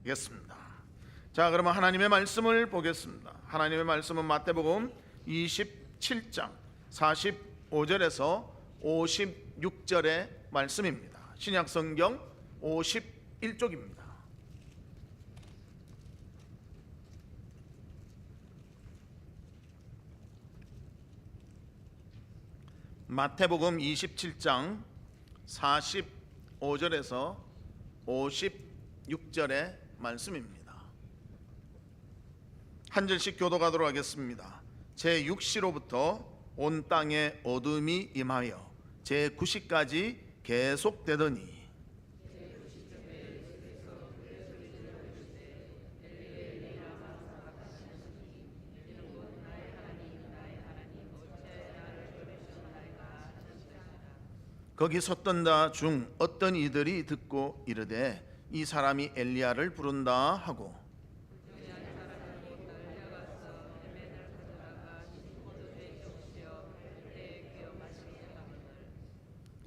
겠습니다. 자, 그러면 하나님의 말씀을 보겠습니다. 하나님의 말씀은 마태복음 27장 45절에서 56절의 말씀입니다. 신약성경 51쪽입니다. 마태복음 27장 45절에서 56절의 말씀입니다. 한 절씩 교독하도록 하겠습니다. 제6시로부터 온 땅에 어둠이 임하여 제9시까지 계속되더니 거기 섰던 자 중 어떤 이들이 듣고 이르되 이 사람이 엘리야를 부른다 하고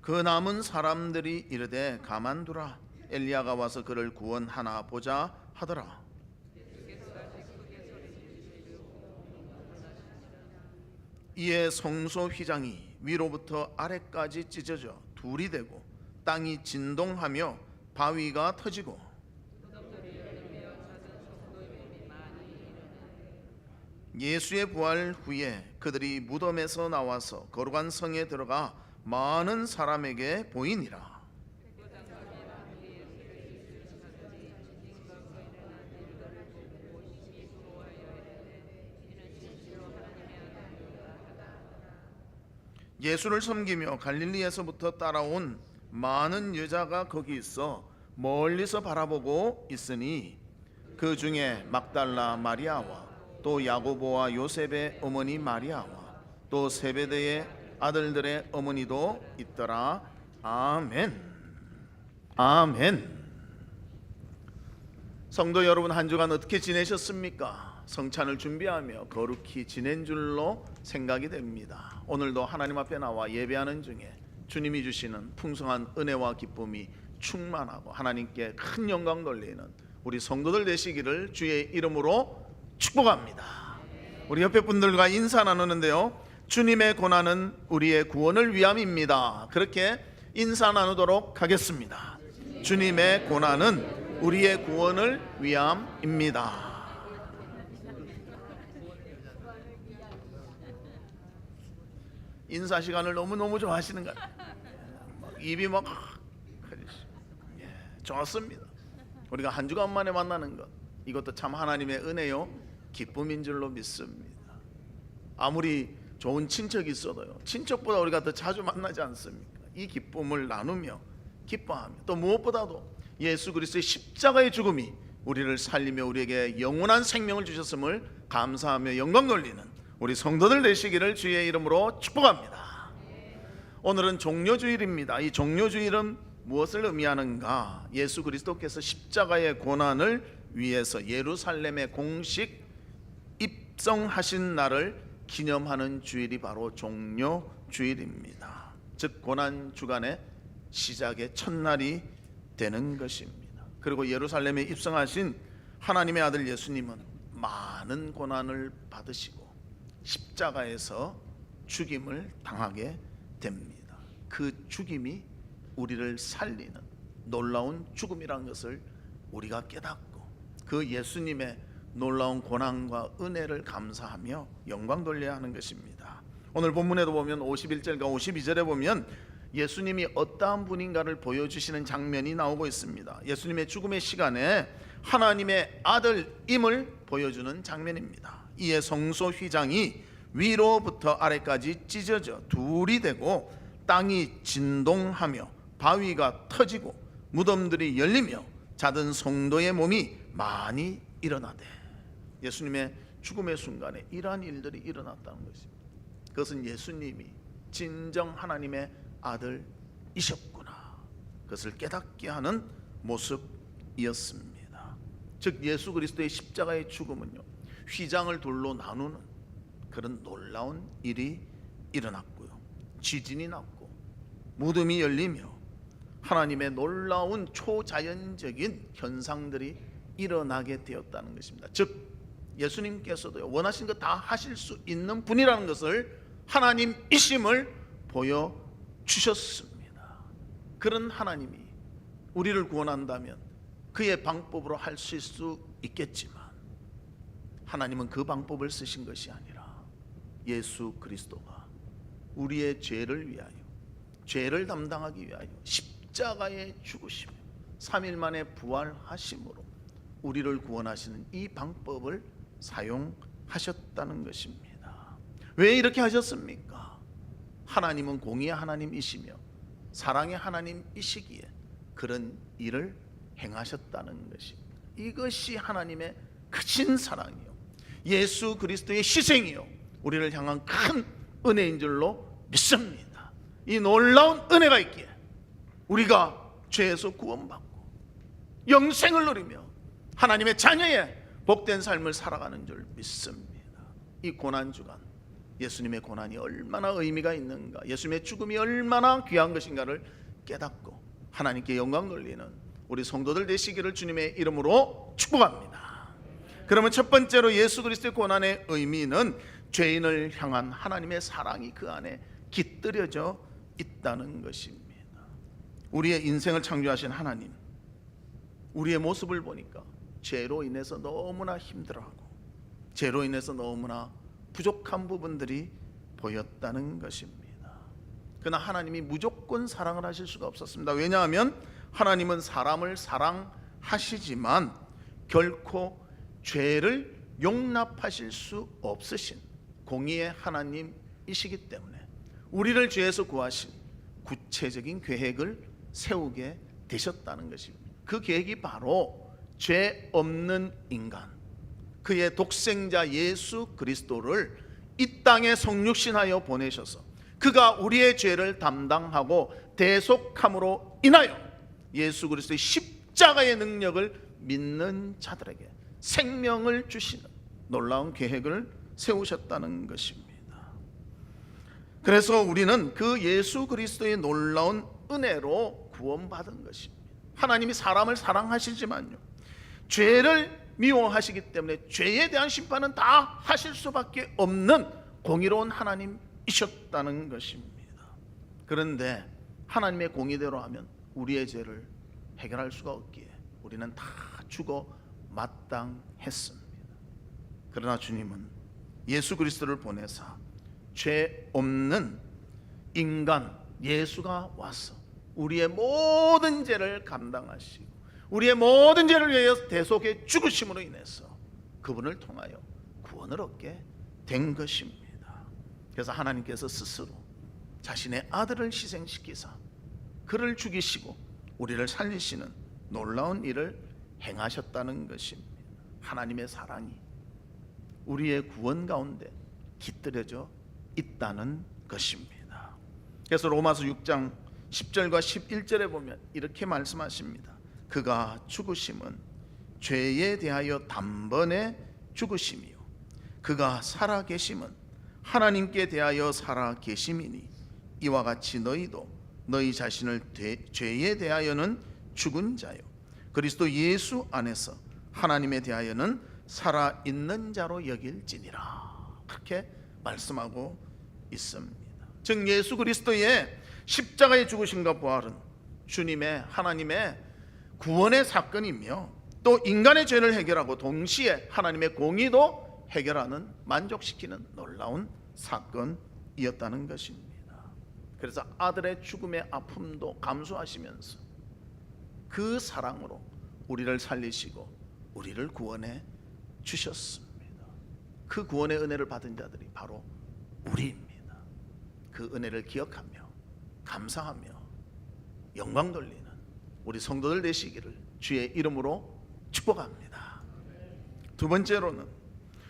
그 남은 사람들이 이르되 가만두라 엘리야가 와서 그를 구원하나 보자 하더라. 이에 성소 휘장이 위로부터 아래까지 찢어져 둘이 되고 땅이 진동하며 바위가 터지고 예수의 부활 후에 그들이 무덤에서 나와서 거룩한 성에 들어가 많은 사람에게 보이니라. 예수를 섬기며 갈릴리에서부터 따라온 많은 여자가 거기 있어 멀리서 바라보고 있으니 그 중에 막달라 마리아와 또 야고보와 요셉의 어머니 마리아와 또 세베대의 아들들의 어머니도 있더라. 아멘. 아멘. 성도 여러분, 한 주간 어떻게 지내셨습니까? 성찬을 준비하며 거룩히 지낸 줄로 생각이 됩니다. 오늘도 하나님 앞에 나와 예배하는 중에 주님이 주시는 풍성한 은혜와 기쁨이 충만하고 하나님께 큰 영광 돌리는 우리 성도들 되시기를 주의 이름으로 축복합니다. 우리 옆에 분들과 인사 나누는데요, 주님의 고난은 우리의 구원을 위함입니다. 그렇게 인사 나누도록 하겠습니다. 주님의 고난은 우리의 구원을 위함입니다. 인사 시간을 너무너무 좋아하시는 것 같아요. 입이 막 좋았습니다. 우리가 한 주간 만에 만나는 것, 이것도 참 하나님의 은혜요 기쁨인 줄로 믿습니다. 아무리 좋은 친척이 있어도요, 친척보다 우리가 더 자주 만나지 않습니까? 이 기쁨을 나누며 기뻐하며 또 무엇보다도 예수 그리스도의 십자가의 죽음이 우리를 살리며 우리에게 영원한 생명을 주셨음을 감사하며 영광 돌리는 우리 성도들 되시기를 주의 이름으로 축복합니다. 오늘은 종료주일입니다. 이 종료주일은 무엇을 의미하는가? 예수 그리스도께서 십자가의 고난을 위해서 예루살렘에 공식 입성하신 날을 기념하는 주일이 바로 종료주일입니다. 즉 고난주간의 시작의 첫날이 되는 것입니다. 그리고 예루살렘에 입성하신 하나님의 아들 예수님은 많은 고난을 받으시고 십자가에서 죽임을 당하게 됩니다. 그 죽임이 우리를 살리는 놀라운 죽음이라는 것을 우리가 깨닫고 그 예수님의 놀라운 고난과 은혜를 감사하며 영광 돌려야 하는 것입니다. 오늘 본문에도 보면 51절과 52절에 보면 예수님이 어떠한 분인가를 보여주시는 장면이 나오고 있습니다. 예수님의 죽음의 시간에 하나님의 아들임을 보여주는 장면입니다. 이에 성소 휘장이 위로부터 아래까지 찢어져 둘이 되고 땅이 진동하며 바위가 터지고 무덤들이 열리며 자든 성도의 몸이 많이 일어나되, 예수님의 죽음의 순간에 이러한 일들이 일어났다는 것입니다. 그것은 예수님이 진정 하나님의 아들이셨구나, 그것을 깨닫게 하는 모습이었습니다. 즉 예수 그리스도의 십자가의 죽음은요, 휘장을 둘로 나누는 그런 놀라운 일이 일어났고요, 지진이 났고 무덤이 열리며 하나님의 놀라운 초자연적인 현상들이 일어나게 되었다는 것입니다. 즉 예수님께서도 원하신 것 다 하실 수 있는 분이라는 것을 하나님이심을 보여주셨습니다. 그런 하나님이 우리를 구원한다면 그의 방법으로 하실 수 있겠지만 하나님은 그 방법을 쓰신 것이 아니라 예수 그리스도가 우리의 죄를 위하여, 죄를 담당하기 위하여 십자가에 죽으시며 3일 만에 부활하심으로 우리를 구원하시는 이 방법을 사용하셨다는 것입니다. 왜 이렇게 하셨습니까? 하나님은 공의의 하나님이시며 사랑의 하나님이시기에 그런 일을 행하셨다는 것입니다. 이것이 하나님의 크신 사랑이요, 예수 그리스도의 희생이요, 우리를 향한 큰 은혜인 줄로 믿습니다. 이 놀라운 은혜가 있기에 우리가 죄에서 구원받고 영생을 누리며 하나님의 자녀의 복된 삶을 살아가는 줄 믿습니다. 이 고난주간 예수님의 고난이 얼마나 의미가 있는가, 예수님의 죽음이 얼마나 귀한 것인가를 깨닫고 하나님께 영광 돌리는 우리 성도들 되시기를 주님의 이름으로 축복합니다. 그러면 첫 번째로 예수 그리스도의 고난의 의미는 죄인을 향한 하나님의 사랑이 그 안에 깃들여져 있다는 것입니다. 우리의 인생을 창조하신 하나님, 우리의 모습을 보니까 죄로 인해서 너무나 힘들어하고 죄로 인해서 너무나 부족한 부분들이 보였다는 것입니다. 그러나 하나님이 무조건 사랑을 하실 수가 없었습니다. 왜냐하면 하나님은 사람을 사랑하시지만 결코 죄를 용납하실 수 없으신 공의의 하나님이시기 때문에 우리를 죄에서 구하신 구체적인 계획을 세우게 되셨다는 것입니다. 그 계획이 바로 죄 없는 인간, 그의 독생자 예수 그리스도를 이 땅에 성육신하여 보내셔서 그가 우리의 죄를 담당하고 대속함으로 인하여 예수 그리스도의 십자가의 능력을 믿는 자들에게 생명을 주시는 놀라운 계획을 세우셨다는 것입니다. 그래서 우리는 그 예수 그리스도의 놀라운 은혜로 구원받은 것입니다. 하나님이 사람을 사랑하시지만요, 죄를 미워하시기 때문에 죄에 대한 심판은 다 하실 수밖에 없는 공의로운 하나님이셨다는 것입니다. 그런데 하나님의 공의대로 하면 우리의 죄를 해결할 수가 없기에 우리는 다 죽어 마땅했습니다. 그러나 주님은 예수 그리스도를 보내사 죄 없는 인간 예수가 와서 우리의 모든 죄를 감당하시고 우리의 모든 죄를 위하여 대속에 죽으심으로 인해서 그분을 통하여 구원을 얻게 된 것입니다. 그래서 하나님께서 스스로 자신의 아들을 희생시키사 그를 죽이시고 우리를 살리시는 놀라운 일을 행하셨다는 것입니다. 하나님의 사랑이 우리의 구원 가운데 깃들여져 있다는 것입니다. 그래서 로마서 6장 10절과 11절에 보면 이렇게 말씀하십니다. 그가 죽으심은 죄에 대하여 단번에 죽으심이요 그가 살아계심은 하나님께 대하여 살아계심이니 이와 같이 너희도 너희 자신을 죄에 대하여는 죽은 자요 그리스도 예수 안에서 하나님에 대하여는 살아있는 자로 여길지니라, 그렇게 말씀하고 있습니다. 즉 예수 그리스도의 십자가의 죽으심과 부활은 주님의 하나님의 구원의 사건이며 또 인간의 죄를 해결하고 동시에 하나님의 공의도 해결하는 만족시키는 놀라운 사건이었다는 것입니다. 그래서 아들의 죽음의 아픔도 감수하시면서 그 사랑으로 우리를 살리시고 우리를 구원해 주셨습니다. 그 구원의 은혜를 받은 자들이 바로 우리입니다. 그 은혜를 기억하며 감사하며 영광 돌리는 우리 성도들 되시기를 주의 이름으로 축복합니다. 두 번째로는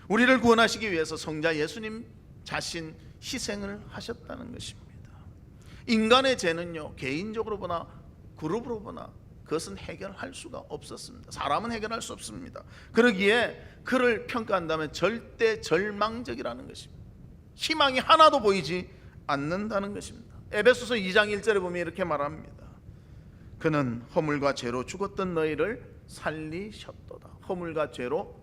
우리를 구원하시기 위해서 성자 예수님 자신 희생을 하셨다는 것입니다. 인간의 죄는요, 개인적으로 보나 그룹으로 보나 그것은 해결할 수가 없었습니다. 사람은 해결할 수 없습니다. 그러기에 그를 평가한다면 절대 절망적이라는 것입니다. 희망이 하나도 보이지 않는다는 것입니다. 에베소서 2장 1절에 보면 이렇게 말합니다. 그는 허물과 죄로 죽었던 너희를 살리셨도다. 허물과 죄로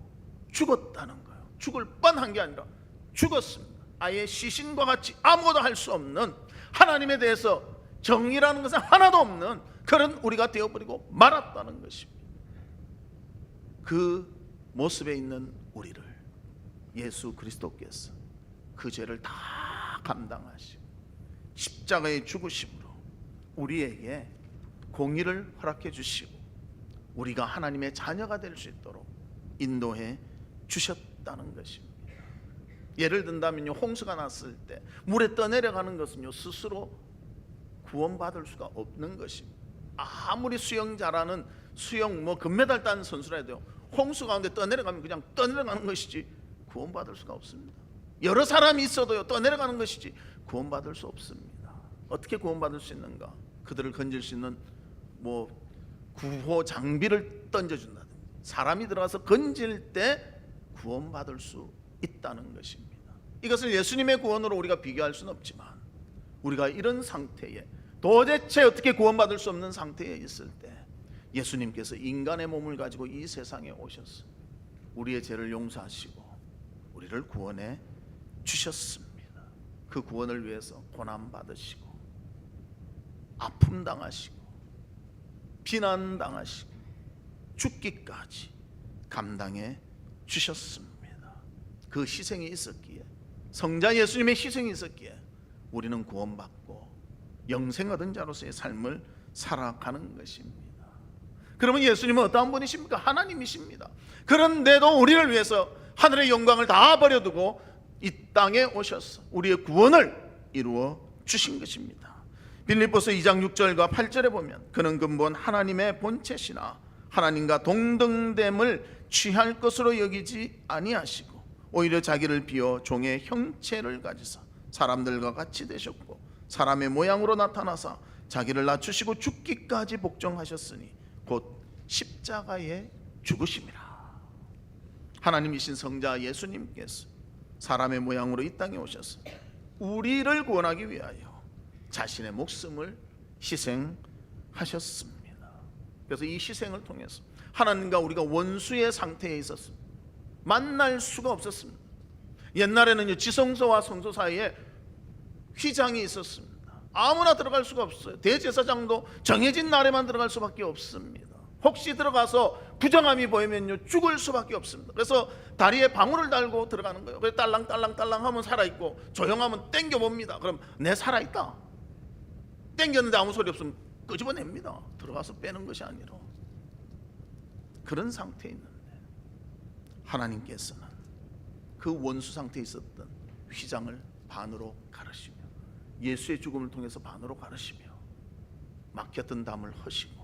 죽었다는 거예요. 죽을 뻔한 게 아니라 죽었습니다. 아예 시신과 같이 아무것도 할 수 없는, 하나님에 대해서 정의라는 것은 하나도 없는 그런 우리가 되어버리고 말았다는 것입니다. 그 모습에 있는 우리를 예수 그리스도께서 그 죄를 다 감당하시고 십자가의 죽으심으로 우리에게 공의를 허락해 주시고 우리가 하나님의 자녀가 될 수 있도록 인도해 주셨다는 것입니다. 예를 든다면요, 홍수가 났을 때 물에 떠내려가는 것은요 스스로 구원받을 수가 없는 것입니다. 아무리 수영 잘하는 수영 금메달 따는 선수라 해도요, 홍수 가운데 떠내려가면 그냥 떠내려가는 것이지 구원받을 수가 없습니다. 여러 사람이 있어도요 떠내려가는 것이지 구원받을 수 없습니다. 어떻게 구원받을 수 있는가? 그들을 건질 수 있는 구호 장비를 던져준다든지 사람이 들어가서 건질 때 구원받을 수 있다는 것입니다. 이것을 예수님의 구원으로 우리가 비교할 수는 없지만 우리가 이런 상태에 도대체 어떻게 구원받을 수 없는 상태에 있을 때 예수님께서 인간의 몸을 가지고 이 세상에 오셔서 우리의 죄를 용서하시고 우리를 구원해 주셨습니다. 그 구원을 위해서 고난 받으시고 아픔 당하시고 비난 당하시고 죽기까지 감당해 주셨습니다. 그 희생이 있었기에, 성자 예수님의 희생이 있었기에 우리는 구원받고 영생 얻은 자로서의 삶을 살아가는 것입니다. 그러면 예수님은 어떠한 분이십니까? 하나님이십니다. 그런데도 우리를 위해서 하늘의 영광을 다 버려두고 이 땅에 오셔서 우리의 구원을 이루어 주신 것입니다. 빌립보서 2장 6절과 8절에 보면 그는 근본 하나님의 본체시나 하나님과 동등됨을 취할 것으로 여기지 아니하시고 오히려 자기를 비워 종의 형체를 가지사 사람들과 같이 되셨고 사람의 모양으로 나타나사 자기를 낮추시고 죽기까지 복종하셨으니 곧 십자가에 죽으심이라. 하나님이신 성자 예수님께서 사람의 모양으로 이 땅에 오셔서 우리를 구원하기 위하여 자신의 목숨을 희생하셨습니다. 그래서 이 희생을 통해서 하나님과 우리가 원수의 상태에 있었습니다. 만날 수가 없었습니다. 옛날에는 지성소와 성소 사이에 휘장이 있었습니다. 아무나 들어갈 수가 없어요. 대제사장도 정해진 날에만 들어갈 수밖에 없습니다. 혹시 들어가서 부정함이 보이면요 죽을 수밖에 없습니다. 그래서 다리에 방울을 달고 들어가는 거예요. 그래서 딸랑딸랑딸랑 하면 살아있고 조용하면 땡겨봅니다. 그럼 내 살아있다. 땡겼는데 아무 소리 없으면 끄집어냅니다. 들어가서 빼는 것이 아니라. 그런 상태에 있는데 하나님께서는 그 원수 상태에 있었던 휘장을 반으로 가르시며 예수의 죽음을 통해서 반으로 가르시며 막혔던 담을 허시고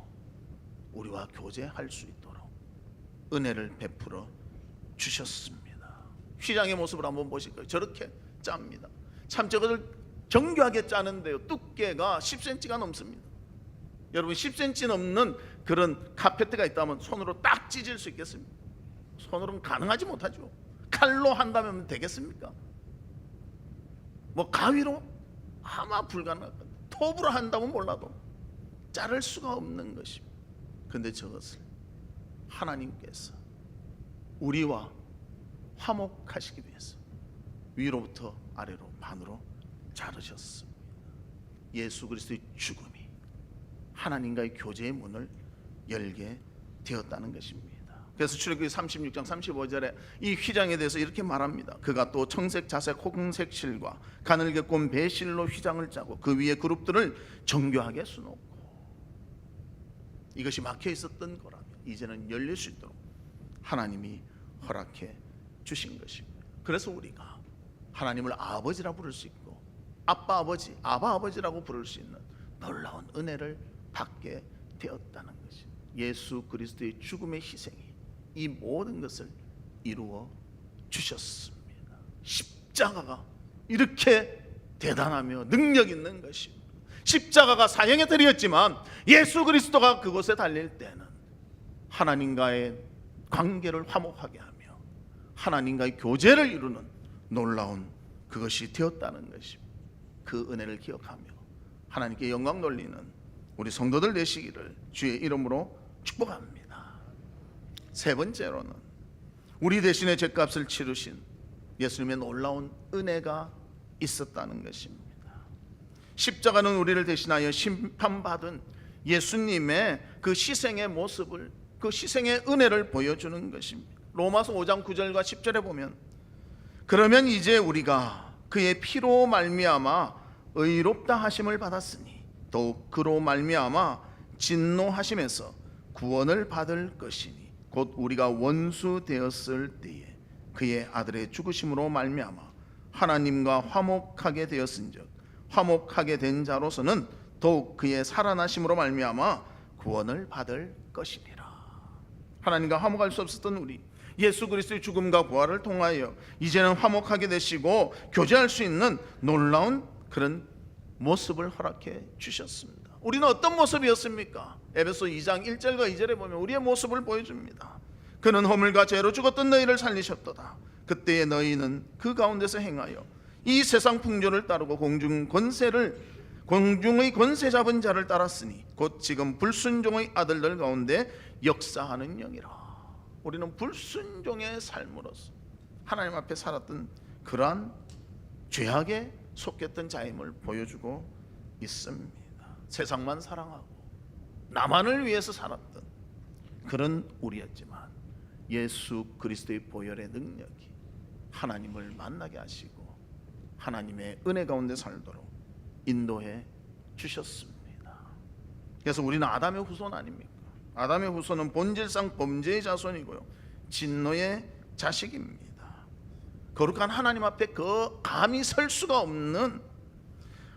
우리와 교제할 수 있도록 은혜를 베풀어 주셨습니다. 휘장의 모습을 한번 보실 거예요. 저렇게 짭니다. 참 저것을 정교하게 짜는데요 두께가 10cm가 넘습니다. 여러분 10cm 넘는 그런 카페트가 있다면 손으로 딱 찢을 수 있겠습니까? 손으로는 가능하지 못하죠. 칼로 한다면 되겠습니까? 가위로 아마 불가능할 겁니다. 톱으로 한다면 몰라도 자를 수가 없는 것입니다. 그런데 저것을 하나님께서 우리와 화목하시기 위해서 위로부터 아래로 반으로 자르셨습니다. 예수 그리스도의 죽음이 하나님과의 교제의 문을 열게 되었다는 것입니다. 그래서 출애굽기 36장 35절에 이 휘장에 대해서 이렇게 말합니다. 그가 또 청색, 자색, 홍색 실과 가늘게 꼰 배실로 휘장을 짜고 그 위에 그룹들을 정교하게 수놓고, 이것이 막혀 있었던 거라면 이제는 열릴 수 있도록 하나님이 허락해 주신 것입니다. 그래서 우리가 하나님을 아버지라 부를 수 있고 아빠 아버지, 아바 아버지라고 부를 수 있는 놀라운 은혜를 받게 되었다는 것입니다. 예수 그리스도의 죽음의 희생이 이 모든 것을 이루어 주셨습니다. 십자가가 이렇게 대단하며 능력 있는 것입니다. 십자가가 사형에 들였지만 예수 그리스도가 그곳에 달릴 때는 하나님과의 관계를 화목하게 하며 하나님과의 교제를 이루는 놀라운 그것이 되었다는 것입니다. 그 은혜를 기억하며 하나님께 영광 돌리는 우리 성도들 되시기를 주의 이름으로 축복합니다. 세 번째로는 우리 대신에 죄값을 치르신 예수님의 놀라운 은혜가 있었다는 것입니다. 십자가는 우리를 대신하여 심판받은 예수님의 그 희생의 모습을, 그 희생의 은혜를 보여주는 것입니다. 로마서 5장 9절과 10절에 보면, 그러면 이제 우리가 그의 피로 말미암아 의롭다 하심을 받았으니 더욱 그로 말미암아 진노하심에서 구원을 받을 것이니 곧 우리가 원수 되었을 때에 그의 아들의 죽으심으로 말미암아 하나님과 화목하게 되었은즉 화목하게 된 자로서는 더욱 그의 살아나심으로 말미암아 구원을 받을 것이니라. 하나님과 화목할 수 없었던 우리, 예수 그리스도의 죽음과 부활을 통하여 이제는 화목하게 되시고 교제할 수 있는 놀라운 그런 모습을 허락해 주셨습니다. 우리는 어떤 모습이었습니까? 에베소 2장 1절과 2절에 보면 우리의 모습을 보여줍니다. 그는 허물과 죄로 죽었던 너희를 살리셨도다. 그때의 너희는 그 가운데서 행하여 이 세상 풍조를 따르고 공중의 권세 잡은 자를 따랐으니 곧 지금 불순종의 아들들 가운데 역사하는 영이라. 우리는 불순종의 삶으로서 하나님 앞에 살았던 그러한 죄악에 속했던 자임을 보여주고 있습니다. 세상만 사랑하고 나만을 위해서 살았던 그런 우리였지만 예수 그리스도의 보혈의 능력이 하나님을 만나게 하시고 하나님의 은혜 가운데 살도록 인도해 주셨습니다. 그래서 우리는 아담의 후손 아닙니까? 아담의 후손은 본질상 범죄의 자손이고요, 진노의 자식입니다. 거룩한 하나님 앞에 감히 설 수가 없는,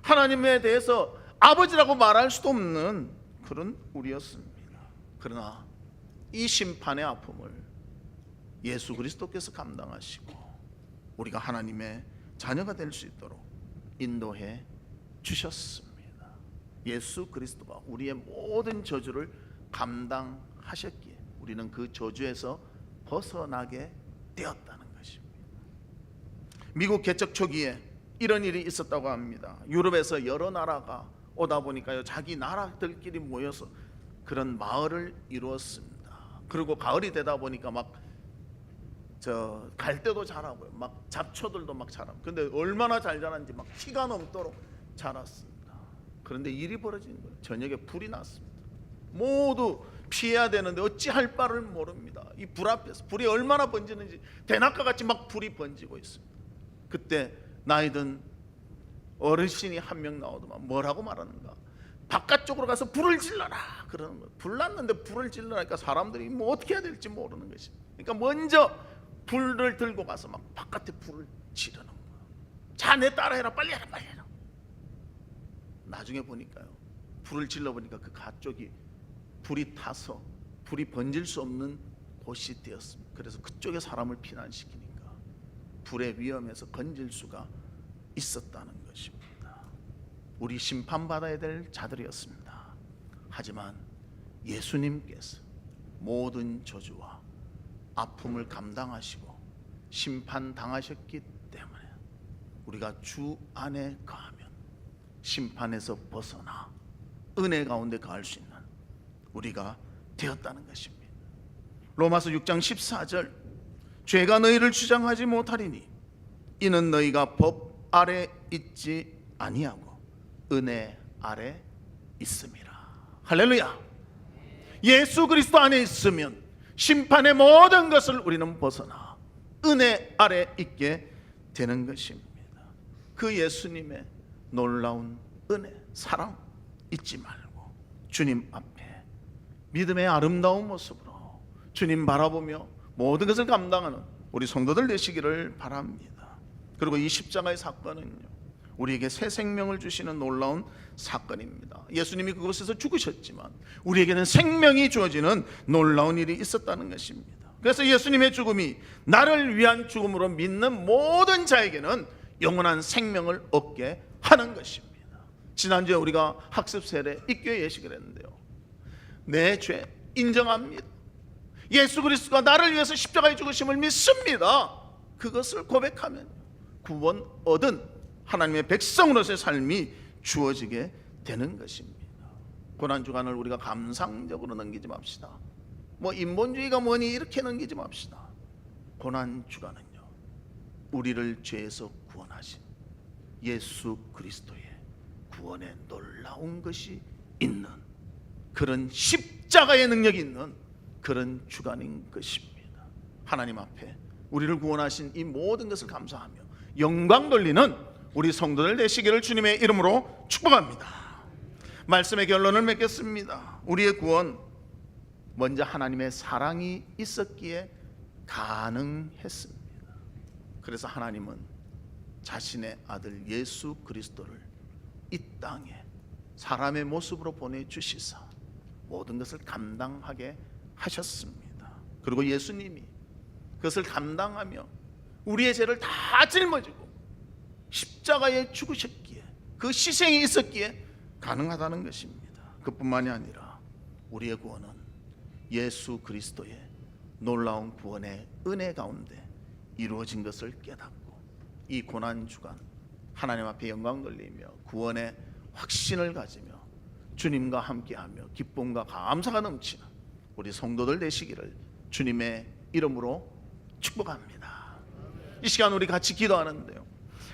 하나님에 대해서 아버지라고 말할 수도 없는 그런 우리였습니다. 그러나 이 심판의 아픔을 예수 그리스도께서 감당하시고 우리가 하나님의 자녀가 될 수 있도록 인도해 주셨습니다. 예수 그리스도가 우리의 모든 저주를 감당하셨기에 우리는 그 저주에서 벗어나게 되었다는 것입니다. 미국 개척 초기에 이런 일이 있었다고 합니다. 유럽에서 여러 나라가 오다 보니까요, 자기 나라들끼리 모여서 그런 마을을 이루었습니다. 그리고 가을이 되다 보니까 막 갈대도 자라고요, 막 잡초들도 막 자라고. 근데 얼마나 잘 자랐는지 막 키가 넘도록 자랐습니다. 그런데 일이 벌어진 거예요. 저녁에 불이 났습니다. 모두 피해야 되는데 어찌할 바를 모릅니다. 이 불 앞에서 불이 얼마나 번지는지 대낮과같이 막 불이 번지고 있습니다. 그때 나이든 어르신이 한 명 나오더만 뭐라고 말하는가? 바깥쪽으로 가서 불을 질러라 그러는 거예요. 불 났는데 불을 질러라니까 사람들이 뭐 어떻게 해야 될지 모르는 것입니다. 그러니까 먼저 불을 들고 가서 막 바깥에 불을 지르는 거예요. 자네 따라해라, 빨리 해라, 빨리 해라. 나중에 보니까요, 불을 질러 보니까 그 가쪽이 불이 타서 불이 번질 수 없는 곳이 되었습니다. 그래서 그쪽에 사람을 피난시키니까 불의 위험에서 건질 수가 있었다는 것입니다. 우리 심판받아야 될 자들이었습니다. 하지만 예수님께서 모든 저주와 아픔을 감당하시고 심판당하셨기 때문에 우리가 주 안에 거하면 심판에서 벗어나 은혜 가운데 거할 수 있는 우리가 되었다는 것입니다. 로마서 6장 14절, 죄가 너희를 주장하지 못하리니 이는 너희가 법 아래 있지 아니하고 은혜 아래 있음이라. 할렐루야. 예수 그리스도 안에 있으면 심판의 모든 것을 우리는 벗어나 은혜 아래 있게 되는 것입니다. 그 예수님의 놀라운 은혜, 사랑 잊지 말고 주님 앞에 믿음의 아름다운 모습으로 주님 바라보며 모든 것을 감당하는 우리 성도들 되시기를 바랍니다. 그리고 이 십자가의 사건은요, 우리에게 새 생명을 주시는 놀라운 사건입니다. 예수님이 그곳에서 죽으셨지만 우리에게는 생명이 주어지는 놀라운 일이 있었다는 것입니다. 그래서 예수님의 죽음이 나를 위한 죽음으로 믿는 모든 자에게는 영원한 생명을 얻게 하는 것입니다. 지난주에 우리가 학습 세례 입교회 예식을 했는데요, 내 죄 인정합니다. 예수 그리스도가 나를 위해서 십자가에 죽으심을 믿습니다. 그것을 고백하면 구원 얻은 하나님의 백성으로서의 삶이 주어지게 되는 것입니다. 고난주간을 우리가 감상적으로 넘기지 맙시다. 뭐 인본주의가 뭐니 이렇게 넘기지 맙시다. 고난주간은요, 우리를 죄에서 구원하신 예수 그리스도의 구원의 놀라운 것이 있는 그런 십자가의 능력이 있는 그런 주간인 것입니다. 하나님 앞에 우리를 구원하신 이 모든 것을 감사하며 영광 돌리는 우리 성도들 되시기를 주님의 이름으로 축복합니다. 말씀의 결론을 맺겠습니다. 우리의 구원, 먼저 하나님의 사랑이 있었기에 가능했습니다. 그래서 하나님은 자신의 아들 예수 그리스도를 이 땅에 사람의 모습으로 보내주시사 모든 것을 감당하게 하셨습니다. 그리고 예수님이 그것을 감당하며 우리의 죄를 다 짊어지고 십자가에 죽으셨기에, 그 희생이 있었기에 가능하다는 것입니다. 그뿐만이 아니라 우리의 구원은 예수 그리스도의 놀라운 구원의 은혜 가운데 이루어진 것을 깨닫고 이 고난주간 하나님 앞에 영광 돌리며 구원의 확신을 가지며 주님과 함께하며 기쁨과 감사가 넘치는 우리 성도들 되시기를 주님의 이름으로 축복합니다. 이 시간 우리 같이 기도하는데요,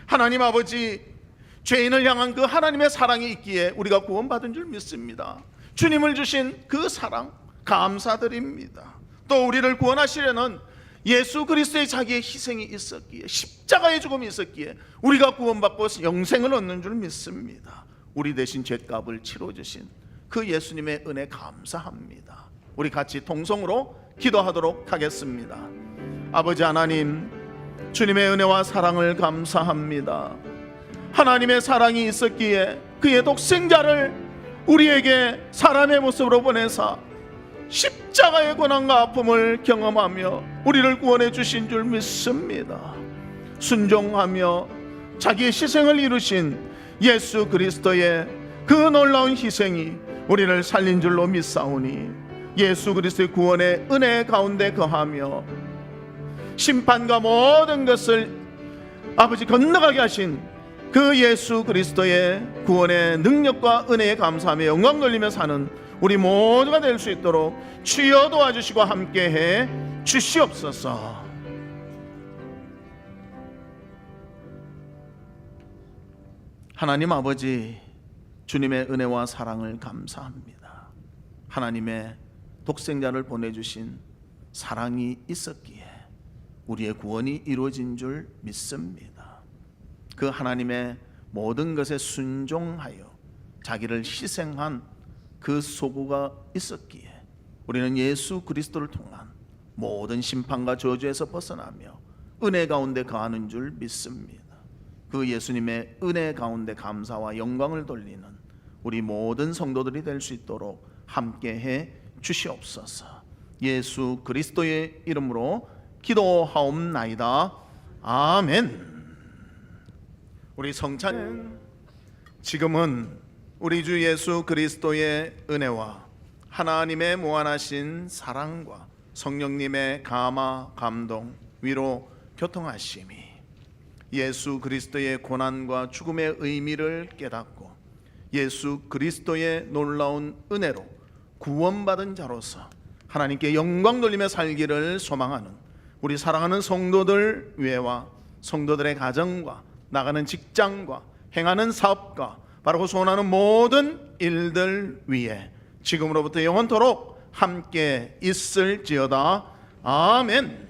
하나님 아버지, 죄인을 향한 그 하나님의 사랑이 있기에 우리가 구원받은 줄 믿습니다. 주님을 주신 그 사랑 감사드립니다. 또 우리를 구원하시려는 예수 그리스도의 자기의 희생이 있었기에, 십자가의 죽음이 있었기에 우리가 구원받고 영생을 얻는 줄 믿습니다. 우리 대신 죗값을 치러주신 그 예수님의 은혜 감사합니다. 우리 같이 통성으로 기도하도록 하겠습니다. 아버지 하나님, 주님의 은혜와 사랑을 감사합니다. 하나님의 사랑이 있었기에 그의 독생자를 우리에게 사람의 모습으로 보내사 십자가의 고난과 아픔을 경험하며 우리를 구원해 주신 줄 믿습니다. 순종하며 자기의 희생을 이루신 예수 그리스도의 그 놀라운 희생이 우리를 살린 줄로 믿사오니 예수 그리스도의 구원의 은혜 가운데 거하며 심판과 모든 것을 아버지 건너가게 하신 그 예수 그리스도의 구원의 능력과 은혜에 감사하며 영광 돌리며 사는 우리 모두가 될 수 있도록 주여 도와주시고 함께해 주시옵소서. 하나님 아버지, 주님의 은혜와 사랑을 감사합니다. 하나님의 독생자를 보내주신 사랑이 있었기에 우리의 구원이 이루어진 줄 믿습니다. 그 하나님의 모든 것에 순종하여 자기를 희생한 그 소구가 있었기에 우리는 예수 그리스도를 통한 모든 심판과 저주에서 벗어나며 은혜 가운데 거하는 줄 믿습니다. 그 예수님의 은혜 가운데 감사와 영광을 돌리는 우리 모든 성도들이 될 수 있도록 함께해 주시옵소서. 예수 그리스도의 이름으로 기도하옵나이다. 아멘. 우리 성찬, 지금은 우리 주 예수 그리스도의 은혜와 하나님의 무한하신 사랑과 성령님의 감화, 감동, 위로, 교통하심이 예수 그리스도의 고난과 죽음의 의미를 깨닫고 예수 그리스도의 놀라운 은혜로 구원받은 자로서 하나님께 영광 돌리며 살기를 소망하는 우리 사랑하는 성도들 외와 성도들의 가정과 나가는 직장과 행하는 사업과 바라고 소원하는 모든 일들 위에 지금으로부터 영원토록 함께 있을지어다. 아멘.